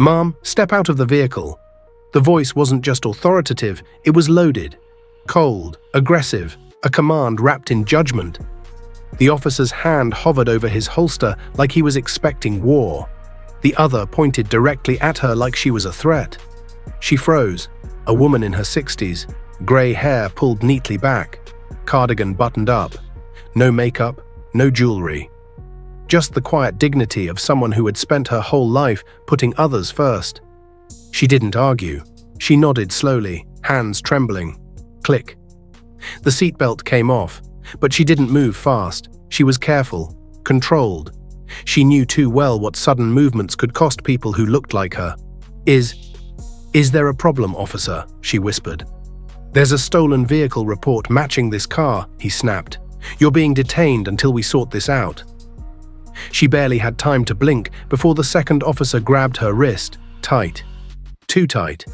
"Ma'am, step out of the vehicle." The voice wasn't just authoritative, it was loaded. Cold, aggressive, a command wrapped in judgment. The officer's hand hovered over his holster like he was expecting war. The other pointed directly at her like she was a threat. She froze, a woman in her 60s, grey hair pulled neatly back, cardigan buttoned up, no makeup, no jewelry. Just the quiet dignity of someone who had spent her whole life putting others first. She didn't argue. She nodded slowly, hands trembling. Click. The seatbelt came off, but she didn't move fast. She was careful, controlled. She knew too well what sudden movements could cost people who looked like her. Is there a problem, officer?" she whispered. "There's a stolen vehicle report matching this car," he snapped. "You're being detained until we sort this out." She barely had time to blink before the second officer grabbed her wrist, tight. Too tight.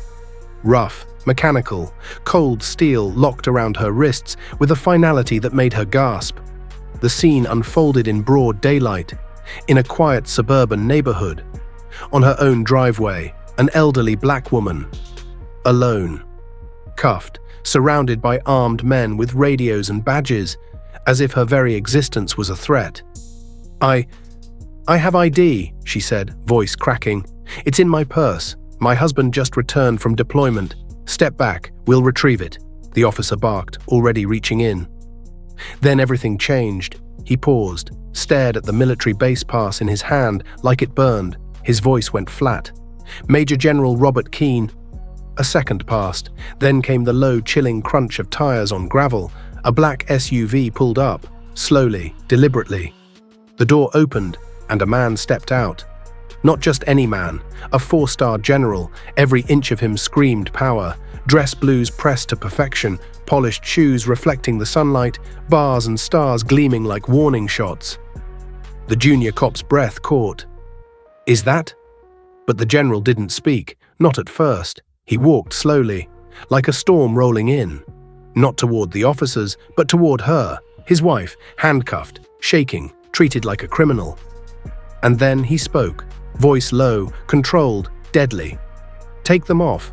Rough, mechanical, cold steel locked around her wrists with a finality that made her gasp. The scene unfolded in broad daylight, in a quiet suburban neighborhood. On her own driveway, an elderly black woman. Alone. Cuffed, surrounded by armed men with radios and badges, as if her very existence was a threat. I have ID, she said, voice cracking. "It's in my purse. My husband just returned from deployment. Step back, we'll retrieve it," the officer barked, already reaching in. Then everything changed. He paused, stared at the military base pass in his hand like it burned. His voice went flat. "Major General Robert Keane." A second passed. Then came the low, chilling crunch of tires on gravel. A black SUV pulled up, slowly, deliberately. The door opened, and a man stepped out. Not just any man, a 4-star general. Every inch of him screamed power. Dress blues pressed to perfection, polished shoes reflecting the sunlight, bars and stars gleaming like warning shots. The junior cop's breath caught. "Is that?" But the general didn't speak, not at first. He walked slowly, like a storm rolling in. Not toward the officers, but toward her, his wife, handcuffed, shaking, treated like a criminal. And then he spoke, voice low, controlled, deadly. "Take them off."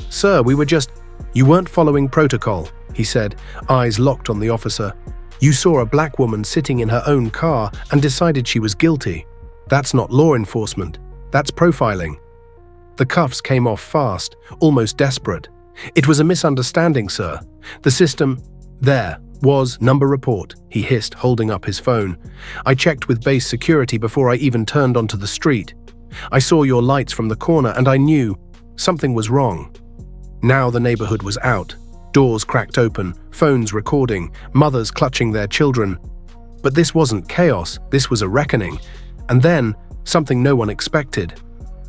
"Sir, we were just—" "You weren't following protocol," he said, eyes locked on the officer. "You saw a black woman sitting in her own car and decided she was guilty. That's not law enforcement. That's profiling." The cuffs came off fast, almost desperate. "It was a misunderstanding, sir. The system—" "There was number report," he hissed, holding up his phone. "I checked with base security before I even turned onto the street. I saw your lights from the corner and I knew something was wrong." Now the neighborhood was out. Doors cracked open, phones recording, mothers clutching their children. But this wasn't chaos, this was a reckoning. And then, something no one expected.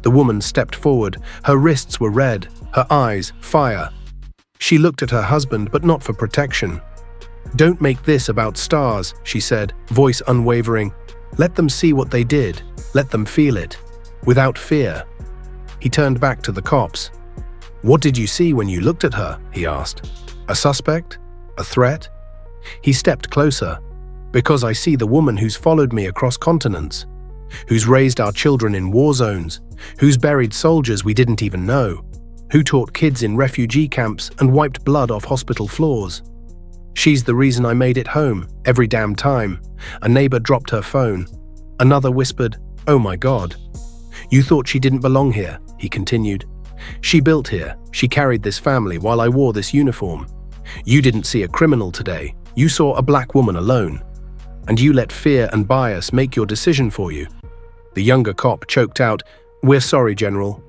The woman stepped forward, her wrists were red, her eyes fire. She looked at her husband, but not for protection. "Don't make this about stars," she said, voice unwavering. "Let them see what they did. Let them feel it. Without fear." He turned back to the cops. "What did you see when you looked at her?" he asked. "A suspect? A threat?" He stepped closer. "Because I see the woman who's followed me across continents, who's raised our children in war zones, who's buried soldiers we didn't even know, who taught kids in refugee camps and wiped blood off hospital floors. She's the reason I made it home, every damn time." A neighbor dropped her phone. Another whispered, "Oh my God." "You thought she didn't belong here," he continued. "She built here, she carried this family while I wore this uniform. You didn't see a criminal today, you saw a black woman alone. And you let fear and bias make your decision for you." The younger cop choked out, "We're sorry, General.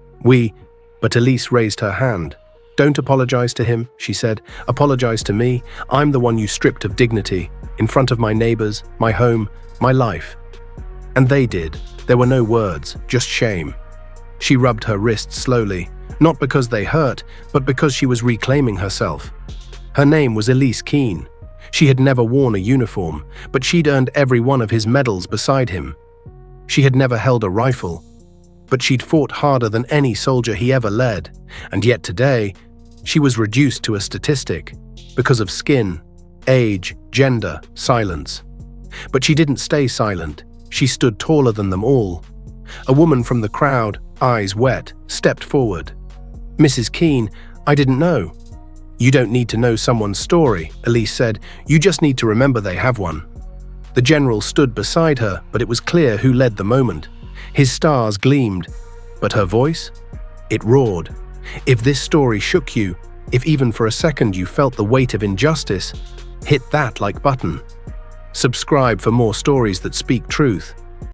But Elise raised her hand. "Don't apologize to him," she said. "Apologize to me. I'm the one you stripped of dignity, in front of my neighbors, my home, my life." And they did. There were no words, just shame. She rubbed her wrists slowly, not because they hurt, but because she was reclaiming herself. Her name was Elise Keane. She had never worn a uniform, but she'd earned every one of his medals beside him. She had never held a rifle, but she'd fought harder than any soldier he ever led, and yet today, she was reduced to a statistic, because of skin, age, gender, silence. But she didn't stay silent. She stood taller than them all. A woman from the crowd, eyes wet, stepped forward. "Mrs. Keene, I didn't know." "You don't need to know someone's story," Elise said. "You just need to remember they have one." The general stood beside her, but it was clear who led the moment. His stars gleamed, but her voice? It roared. If this story shook you, if even for a second you felt the weight of injustice, hit that like button. Subscribe for more stories that speak truth.